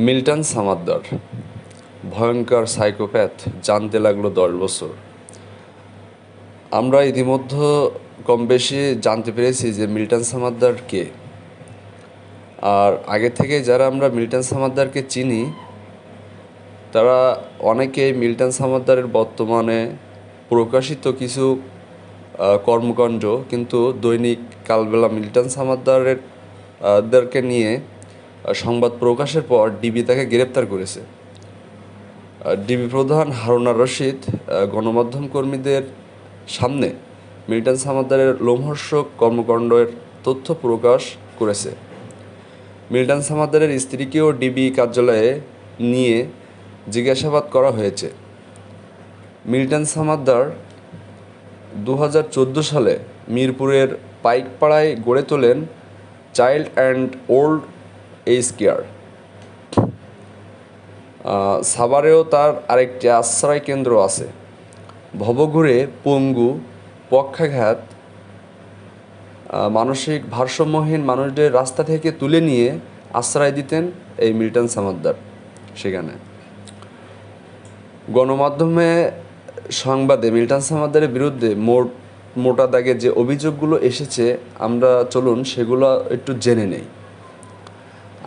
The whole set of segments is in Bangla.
মিল্টন সামাদ্দার ভয়ঙ্কর সাইকোপ্যাথ জানতে লাগলো 10 বছর। আমরা ইতিমধ্যে কম বেশি জানতে পেরেছি যে মিল্টন সামাদ্দার কে। আর আগে থেকে যারা আমরা মিল্টন সামাদ্দারকে চিনি তারা অনেকেই মিল্টন সামাদ্দারের বর্তমানে প্রকাশিত কিছু কর্মকাণ্ড কিন্তু দৈনিক কালবেলা মিল্টন সামাদ্দারের দেরকে নিয়ে সংবাদ প্রকাশের পর ডিবি তাকে গ্রেপ্তার করেছে। ডিবি প্রধান হারুন আর রশিদ গণমাধ্যম কর্মীদের সামনে মিল্টন সামাদ্দারের লোমহর্ষক কর্মকাণ্ডের তথ্য প্রকাশ করেছে। মিল্টন সামাদ্দারের স্ত্রীকেও ডিবি কার্যালয়ে নিয়ে জিজ্ঞাসাবাদ করা হয়েছে। মিল্টন সামাদ্দার 2014 সালে মিরপুরের পাইকপাড়ায় গড়ে তোলেন child and old age care. সাভারেও তার আরেকটি আশ্রয় কেন্দ্র আছে। ভবঘুরে পঙ্গু, পক্ষাঘাত, মানসিক ভারসাম্যহীন মানুষদের রাস্তা থেকে তুলে নিয়ে আশ্রয় দিতেন এই মিল্টন সামাদ্দার। সেখানে গণমাধ্যমে সংবাদে মিল্টন সামাদ্দারের বিরুদ্ধে মোটা দাগে যে অভিযোগগুলো এসেছে আমরা চলুন সেগুলো একটু জেনে নেই।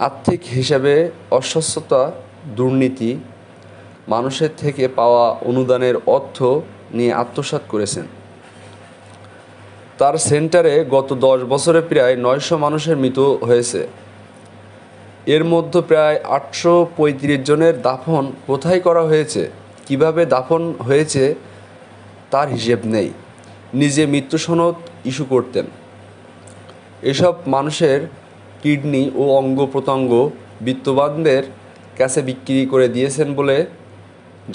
আর্থিক হিসাবে অস্বচ্ছতা, দুর্নীতি, মানুষের থেকে পাওয়া অনুদানের অর্থ নিয়ে আত্মসাৎ করেছেন। তার সেন্টারে গত 10 বছরে প্রায় 900 মানুষের মৃত্যু হয়েছে। এর মধ্যে প্রায় 835 জনের দাফন কোথায় করা হয়েছে, কিভাবে দাফন হয়েছে তার হিসেব নেই। নিজে মৃত্যু সনদ ইস্যু করতেন। এসব মানুষের কিডনি ও অঙ্গ প্রত্যঙ্গ বিত্তবানদের কাছে বিক্রি করে দিয়েছেন বলে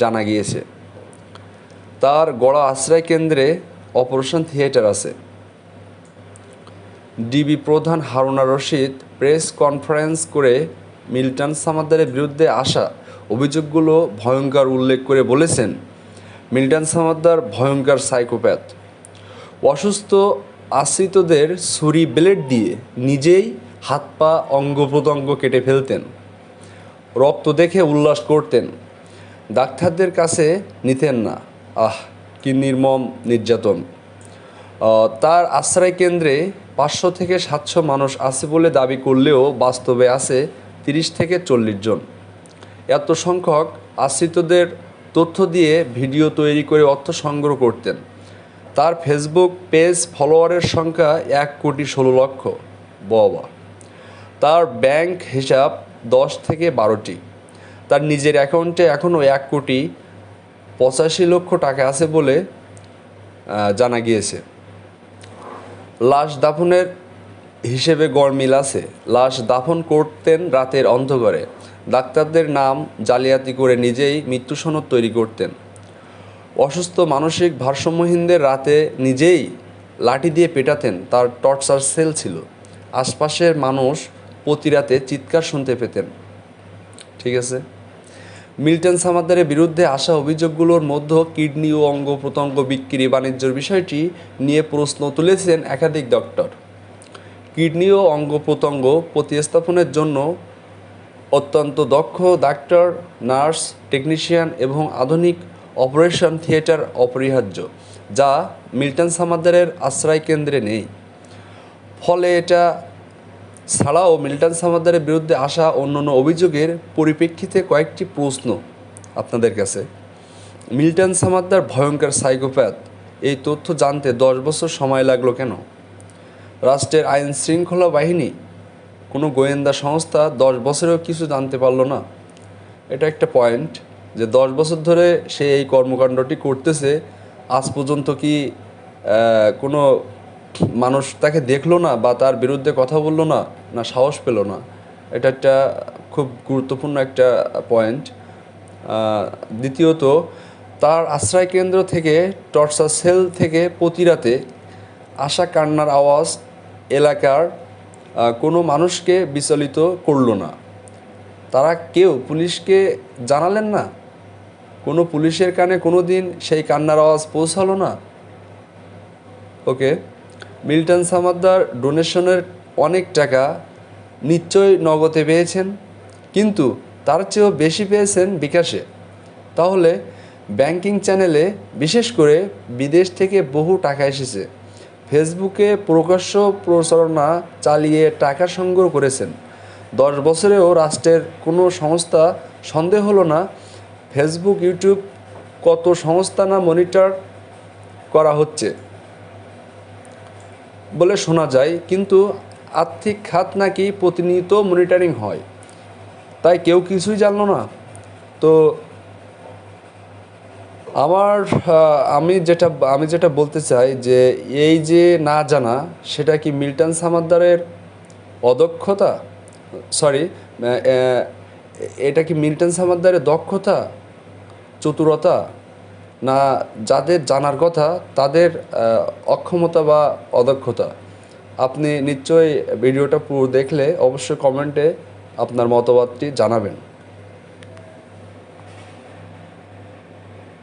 জানা গিয়েছে। তার গড়া আশ্রয় কেন্দ্রে অপারেশন থিয়েটার আছে। ডিবি প্রধান হারুন আর রশিদ প্রেস কনফারেন্স করে মিল্টন সামাদ্দারের বিরুদ্ধে আসা অভিযোগগুলো ভয়ঙ্কর উল্লেখ করে বলেছেন, মিল্টন সামাদ্দার ভয়ঙ্কর সাইকোপ্যাথ। অসুস্থ আশ্রিতদের ছুরি ব্লেড দিয়ে নিজেই হাত পা অঙ্গ প্রত্যঙ্গ কেটে ফেলতেন। রক্ত দেখে উল্লাস করতেন। ডাক্তারদের কাছে নিতেন না। কি নির্মম নির্যাতন! তার আশ্রয় কেন্দ্রে 500 থেকে 700 মানুষ আছে বলে দাবি করলেও বাস্তবে আছে 30 থেকে 40 জন। এত সংখ্যক আশ্রিতদের তথ্য দিয়ে ভিডিও তৈরি করে অর্থ সংগ্রহ করতেন। তার ফেসবুক পেজ ফলোয়ারের সংখ্যা 1,16,00,000। বাবা! তার ব্যাংক হিসাব 10 থেকে 12টি। তার নিজের অ্যাকাউন্টে এখনও 1,85,00,000 টাকা আছে বলে জানা গিয়েছে। লাশ দাফনের হিসেবে গড়মিল আছে। লাশ দাফন করতেন রাতের অন্ধকারে। ডাক্তারদের নাম জালিয়াতি করে নিজেই মৃত্যু সনদ তৈরি করতেন। অসুস্থ মানসিক ভারসাম্যহীনদের রাতে নিজেই লাঠি দিয়ে পেটাতেন। তার টর্চার সেল ছিল। আশপাশের মানুষ প্রতি রাতে চিৎকার শুনতে পেতেন। ঠিক আছে। মিল্টন সামাদ্দারের বিরুদ্ধে আসা অভিযোগগুলোর মধ্যে কিডনি ও অঙ্গ প্রত্যঙ্গ বিক্রি বাণিজ্যের বিষয়টি নিয়ে প্রশ্ন তুলেছেন একাধিক ডক্টর। কিডনি ও অঙ্গ প্রত্যঙ্গ প্রতিস্থাপনের জন্য অত্যন্ত দক্ষ ডাক্তার, নার্স, টেকনিশিয়ান এবং আধুনিক অপারেশন থিয়েটার অপরিহার্য, যা মিল্টন সামাদ্দারের আশ্রয় কেন্দ্রে নেই। ফলে এটা ছাড়াও মিল্টন সামাদ্দারের বিরুদ্ধে আসা অন্যান্য অভিযোগের পরিপ্রেক্ষিতে কয়েকটি প্রশ্ন আপনাদের কাছে। মিল্টন সামাদ্দার ভয়ঙ্কর সাইকোপ্যাথ, এই তথ্য জানতে 10 বছর সময় লাগলো কেন? রাষ্ট্রের আইন শৃঙ্খলা বাহিনী, কোনো গোয়েন্দা সংস্থা 10 বছরেও কিছু জানতে পারলো না? এটা একটা পয়েন্ট যে 10 বছর ধরে সে এই কর্মকাণ্ডটি করতেছে। আজ পর্যন্ত কি কোনো মানুষ তাকে দেখলো না বা তার বিরুদ্ধে কথা বললো না, না সাহস পেল না? এটা একটা খুব গুরুত্বপূর্ণ একটা পয়েন্ট। দ্বিতীয়ত, তার আশ্রয় কেন্দ্র থেকে টর্চার সেল থেকে প্রতি রাতে আসা কান্নার আওয়াজ এলাকার কোনো মানুষকে বিচলিত করল না। তারা কেউ পুলিশকে জানালেন না? কোনো পুলিশের কানে কোনো দিন সেই কান্নার আওয়াজ পৌঁছালো না? ওকে, মিল্টন সামাদ্দার ডোনেশনের অনেক টাকা নিশ্চয়ই নগদে পেয়েছেন, কিন্তু তার চেয়েও বেশি পেয়েছেন বিকাশে। তাহলে ব্যাংকিং চ্যানেলে বিশেষ করে বিদেশ থেকে বহু টাকা এসেছে। ফেসবুকে প্রকাশ্য প্রচারণা চালিয়ে টাকা সংগ্রহ করেছেন। 10 বছরেও রাষ্ট্রের কোনো সংস্থা সন্দেহ হলো না। ফেসবুক, ইউটিউব কত সংস্থা না মনিটর করা হচ্ছে বলে শোনা যায়, কিন্তু আর্থিক খাত নাকি প্রতিনিয়ত মনিটরিং হয়। তাই কেউ কিছুই জানলো না। তো আমি যেটা বলতে চাই যে এই যে না জানা, সেটা কি মিল্টন সামাদ্দারের অদক্ষতা, সরি, এটা কি মিল্টন সামাদ্দারের দক্ষতা, চতুরতা, না যাদের জানার কথা তাদের অক্ষমতা বা অদক্ষতা? আপনি নিশ্চয়ই ভিডিওটা পুরো দেখলে অবশ্যই কমেন্টে আপনার মতবাদটি জানাবেন।